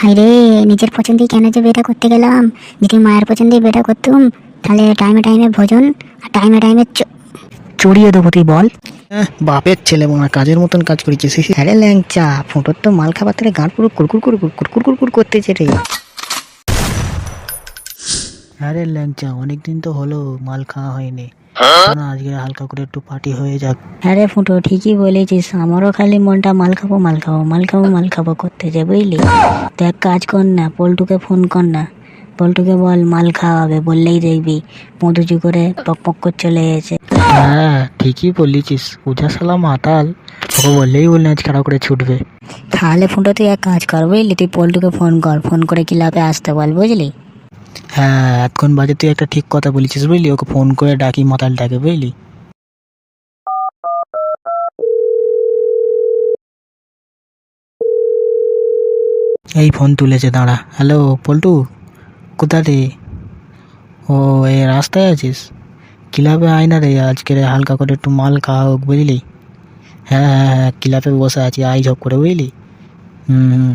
High রে, নিজের পছন্দেই কেন যে বিয়েটা করতে গেলাম। যদি মায়ের পছন্দেই বিয়েটা করতুম তাহলে টাইমে টাইমে ভোজন আর টাইমে টাইমে চড়িয়ে দেবো। তুই বল। বাপের ছেলে মনে কাজের মতন কাজ করেছিস। আরে ল্যাংচা, ফুটোর তো মাল খাবার থেকে গাঁট পুরো কুরকুর কুরকুর কুরকুর কুরকুর করতেছে রে। আরে ল্যাংচা, অনেকদিন তো হলো মাল খাওয়া হয়নি, না আজকে হালকা করে একটু পার্টি হয়ে যাক। আরে ফুটো, ঠিকই বলেছিস, আমারও খালি মনটা মাল খাবো মাল খাবো মাল খাবো মাল খাবো করতেছে, বুঝলি। তো এক কাজ কর না, পল্টুকে ফোন কর না, পল্টুকে বল মাল খাওয়া হবে, বললেই দেখবি মধুচি করে পক পক করে চলে গেছে। হ্যাঁ ঠিকই বলেছিস, ওঝা শালা মাতাল, ওকে বললেই বললে আজ খারাপ করে ছুটবে। তাহলে ফুটো তুই এক কাজ কর, বুঝলি, তুই পল্টুকে ফোন কর, ফোন করে ক্লাবে আসতে বল, বুঝলি। হ্যাঁ এতক্ষণ বাজে তুই একটা ঠিক কথা বলেছিস, বুঝলি, ওকে ফোন করে ডাকি মাতালটাকে, বুঝলি। এই ফোন তুলেছে, দাঁড়া। হ্যালো পল্টু, কোথা রে? ও এই রাস্তায় আছিস? ক্লাবে আয় না রে, আজকে রে হালকা করে একটু মাল খাওয়া হোক, বুঝলি। হ্যাঁ হ্যাঁ হ্যাঁ, ক্লাবে বসে আছি, আই ঝপ করে, বুঝলি। হুম।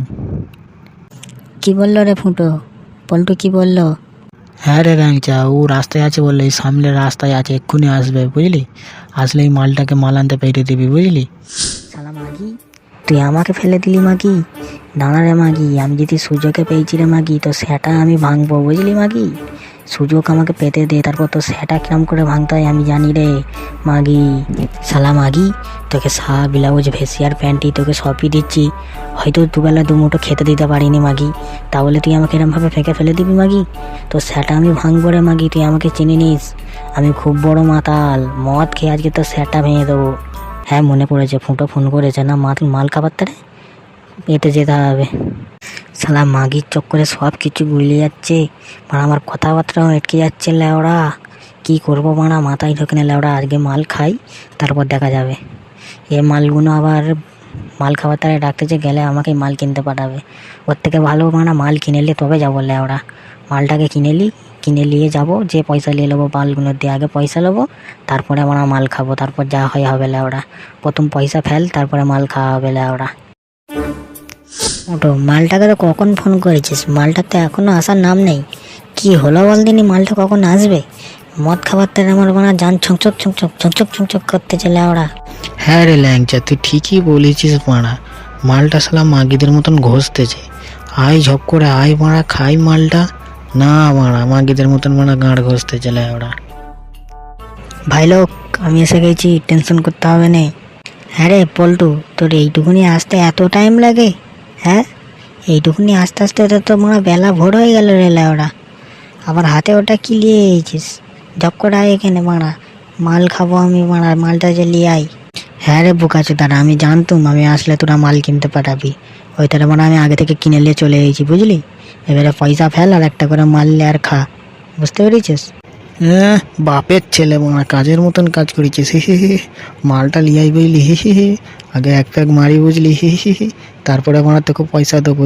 কি বললো রে ফুটো? পল্টু কি বললো? হ্যাঁ রে র্যাংচা, ও রাস্তায় আছে বললে, সামনে রাস্তায় আছে, এক্ষুনি আসবে, বুঝলি। আসলেই মালটাকে মাল আনতে পেরে দিবি, বুঝলি। শালা মাগি, তুই আমাকে ফেলে দিলি মাগি। দাঁড়া রে মাগি, আমি যদি সুযোগকে পেয়েছি রে মাগি, তো সেটা আমি ভাঙবো, বুঝলি মাগি। সুযোগ আমাকে পেতে দে, তারপর তো সেটা কিরম করে ভাঙতে হয় আমি জানি রে মাগি। শালা মাগি, তোকে ব্লাউজ ভেসিয়ার প্যান্টি তোকে সবই দিচ্ছি, হয়তো দুবেলা দুমুঠো খেতে দিতে পারিনি মাগি, তাহলে তুই আমাকে এরমভাবে ফেঁকে ফেলে দিবি মাগি। তো সেটা আমি ভাঙবো রে মাগি, তুই আমাকে চিনি নিস, আমি খুব বড় মাতাল, মদ খেয়ে আজকে তো সেটা ভেঙে দেবো। হ্যাঁ মনে পড়েছে, ফুটো ফোন করেছে না, মাল খাবার তারে এতে যেতে হবে। শালা মাগির চক্করে সব কিছু গুলিয়ে যাচ্ছে, মানে আমার কথাবার্তাও আটকে যাচ্ছে লেওড়া। কি করবো মানা, মাথায় ঢোকে না লেওড়া। আজকে মাল খাই, তারপর দেখা যাবে। এ মালগুলো আবার মাল খাবার তারে ডাকতেছে, গেলে আমাকে মাল কিনতে পাঠাবে। ওর থেকে ভালো মানা মাল কিনে নিলে তবে যাবো লেওড়া। মালটাকে কিনে নিয়ে যাবো, যে পয়সা নিয়ে নেবো মালগুলো দিয়ে আগে পয়সা নেবো, তারপরে আমরা মাল খাবো, তারপর যা হয় হবে লেওড়া। প্রথম পয়সা ফেল, তারপরে মাল খাওয়া হবে লেওড়া। ওটো, মালটাকে তো কখন ফোন করেছিস? মালটা তো এখনো আসার নাম নেই। কি হলো বল দিনি, মালটা কখন আসবে? মদ খাবার তো আমার বানা যান ছংচক ছংচক ছংচক ছংচক করতে চলে ওরা। হ্যাঁ রে ল্যাংচা, তুই ঠিকই বলেছিস মারা, মালটা শালা মাগিদের মতন ঘষতেছে। আয় ঝপ করে আয় মারা, খাই মালটা। না মারা, মাগিদের মতন মারা গাঁড় ঘষতে চলে ওরা। ভাই লোক, আমি এসে গেছি, টেনশন করতে হবে না। হ্যাঁ রে পল্টু, তোর এইটুকুনি আসতে এত টাইম লাগে? হ্যাঁ, এইটুকুনি আস্তে আস্তে তো মারা বেলা ভোর হয়ে গেল রে ওরা। আবার হাতে ওটা কি নিয়ে এসেছিস? জব করে আয় এখানে মারা, মাল খাবো আমি মারা, মালটা যে নিয়ে আয়। হ্যাঁ রে বোকাচো, দাঁড়া, আমি জানতুম আমি আসলে তোরা মাল কিনতে পাঠাবি, ওই তারা মানে আমি আগে থেকে কিনে নিয়ে চলে এসেছি, বুঝলি। এবারে পয়সা ফেল আর একটা করে মাল লে আর খা, বুঝতে পেরেছিস। হ্যাঁ বাপের ছেলে মনে কাজের মতন কাজ করেছিস। মালটা লিয়াই বুঝলি, আগে এক প্যাক মারি বুঝলি, তারপরে মারা তোকে পয়সা দেবো।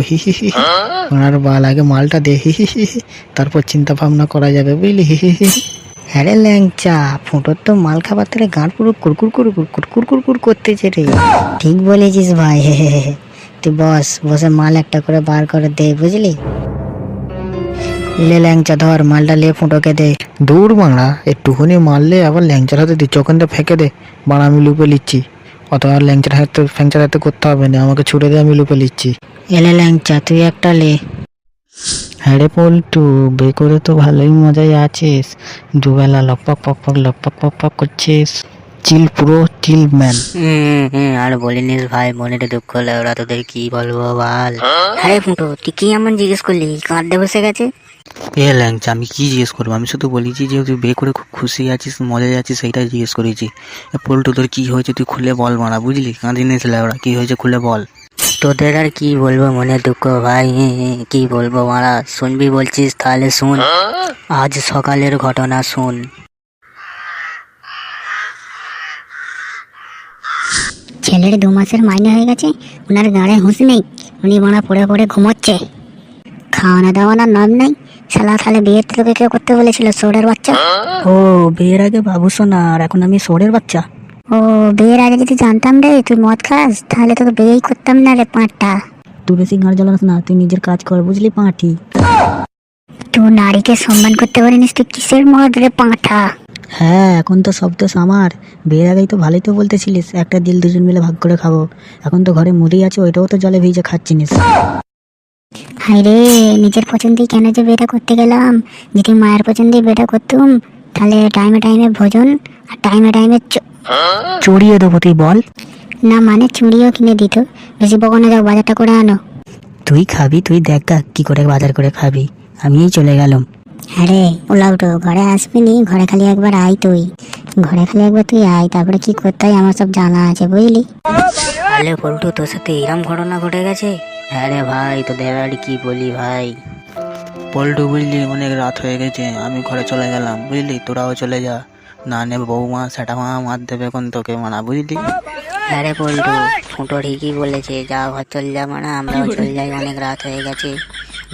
মারার বাল, আগে মালটা দে, তারপর চিন্তা ভাবনা করা যাবে, বুঝলি। হ্যাঁ রে ল্যাংচা, ফুটোর তো মাল খাবার থেকে গাঁট পুরো কুরকুর কুরকুর কুরকুর কুরকুর করতেছে রে। ঠিক বলেছিস ভাই। তুই বসে মাল একটা করে বার করে দে, বুঝলি। লে ল্যাংচা, ধর মালটা, লে ফুটোকে দে। দূর বাংলা, একটুখানি মারলে আবার ল্যাংচার হাতে দিচ্ছ, ওখানটা ফেঁকে দে, বাড়া আমি লুপে নিচ্ছি। অত আর ফ্যাংচার হাতে করতে হবে না, আমাকে ছুড়ে দে, আমি লুপে নিচ্ছি। এলে ল্যাংচা, তুই একটা লে। হ্যাঁ রে পল্টু, বে করে তো ভালোই মজায় আছিস, দুবেলা লকপক পক পক লকপক পক পক করছিস, চিল, পুরো চিল ম্যান। আর বলিনিস ভাই, মনে দুঃখ হলে ওরা, তোদের কি বলবো বল। আরে ফুটো, তুই কি এমন জিজ্ঞেস করলি, কাঁদতে বসে গেছে? এ ল্যাংচা, আমি কি জিজ্ঞেস করবো? আমি শুধু বলেছি যে তুই বে করে খুব খুশি আছিস, মজায় আছিস, সেইটাই জিজ্ঞেস করেছি। পল্টু তোর কি হয়েছে তুই খুলে বল মারা, বুঝলি, কাঁদিনিস ওরা, কি হয়েছে খুলে বল। তোদের আর কি বলবো মনে দুঃখ ভাই, কি বলবো মারা, শুনবি বলছিস তাহলে শুন। আজ সকালের ঘটনা শুন। ছেলের 2 মাসের মাইনে হয়ে গেছে, ওনার গাড়ে হুঁশ নেই, উনি মারা পড়ে পড়ে ঘুমোচ্ছে, খাওয়ানো দাওয়ানোর নাম নেই। শালা তাহলে বিয়ের তোকে কেউ করতে বলেছিল, সোরের বাচ্চা। ও, বিয়ের আগে বাবু শোনা, আর এখন আমি সোরের বাচ্চা। ও, বিয়ের আগে যদি জানতাম রে তুই মদ খাস, তাহলে তোকে বিয়েই করতাম না রে পাঁটটা। তুই বেশি গাঁড় জ্বালাস না, তুই নিজের কাজ কর, বুঝলি পাঁঠি? তুই নারীকে সম্মান করতে পারিস, তুই কিসের মদ রে পাঁঠা? হ্যাঁ, এখন তো সব দোষ আমার। বিয়ের আগেই তো ভালোই তো বলতেছিলিস একটা দিল দুজন মিলে ভাগ করে খাবো। এখন তো ঘরে মুড়ি আছে, ওইটাও তো জলে ভিজে খাচ্ছিনিস। হাই রে, নিজের পছন্দেই কেন যে বিয়েটা করতে গেলাম? যদি মায়ের পছন্দেই বিয়েটা করতুম, তাহলে টাইমে টাইমে ভোজন আর টাইমে টাইমে চড়িয়ে দেবো, তুই বল। না মানে চুড়িও কিনে দিত। বেশি বকনে যাও, বাজারটা করে আনো। তুই খাবি, তুই দেখ গা কি করে বাজার করে খাবি, আমিই চলে গেলাম। আরে ওলাউটো, ঘরে আসবি নি? ঘরে খালি একবার আয় তুই, ঘরে খালি একবার তুই আয়, তারপরে কি করতে হয় আমার সব জানা আছে, বুঝলি? আরে পল্টু, তোর সাথে এরম ঘটনা ঘটে গেছে? হ্যাঁ রে ভাই, তোদের আর কি বলি ভাই। পল্টু বুঝলি, অনেক রাত হয়ে গেছে, আমি ঘরে চলে গেলাম, বুঝলি? তোরাও চলে যা, না নে বৌমা সেটা মার দেবে কোন তোকে মানা, বুঝলি? হ্যাঁ রে পল্টু, ফুটো ঠিকই বলেছে, যা ঘর চল যা, মানে আমরাও চলে যাই, অনেক রাত হয়ে গেছে।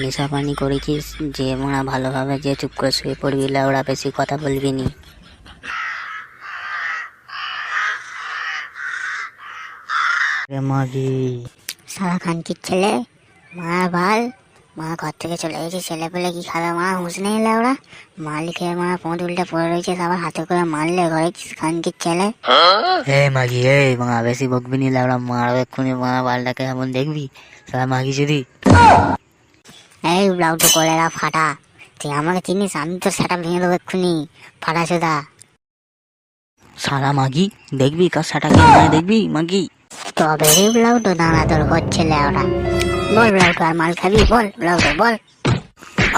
নেশা পানি করেছিস যে মানে ভালোভাবে যে চুপ করে শুয়ে পড়বি, ওরা বেশি কথা বলবি নি। মাগি সারা খানকির ছেলে, মা ভাল, মা ঘর থেকে চলে গেছে, ছেলে পেলে কি খাবে? মা হুঁশ নেই ওরা, মালিকে মা পোঁত উল্টে পড়ে রয়েছে, সবার হাতে করে মারলে ঘরে খানকির ছেলে। এই মাগি, এই মা বেশি বকবি নি, ওরা মারবে এক্ষুনি, মা বালটাকে এমন দেখবি সারা মাগি যদি। এই ব্লাউটো কলেরা ফাটা, তুই আমাকে চিনিস? আমি তো সেটা ভেঙে দেবো এক্ষুনি, ফাটা চোদা। সারা মাগি দেখবি, কার সাটাকে মানে দেখবি মাগি। তবে রে ব্লাউটো, দাঁড়া তোর হচ্ছে ওরা। বল ব্লাউটো, আর মাল খাবি? বল ব্লাউটো বল।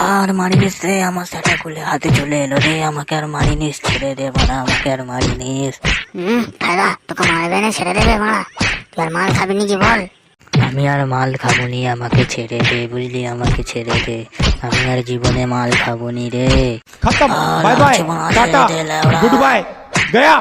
আর মারিনিস রে, আমার সেটা খুলে হাতে চলে এলো রে, আমাকে আর মারিনিস, ছেড়ে দে মারা, আমাকে আর মারিনিস। ফায়দা, তোকে মারবে না, ছেড়ে দেবে মারা। তুই আর মাল খাবি নাকি বল? আমি আর মাল খাবো নি, আমাকে ছেড়ে দে, বুঝলি? আমাকে ছেড়ে দে, আমি আর জীবনে মাল খাবো নি রে। खत्म, bye bye, tata, goodbye, गया।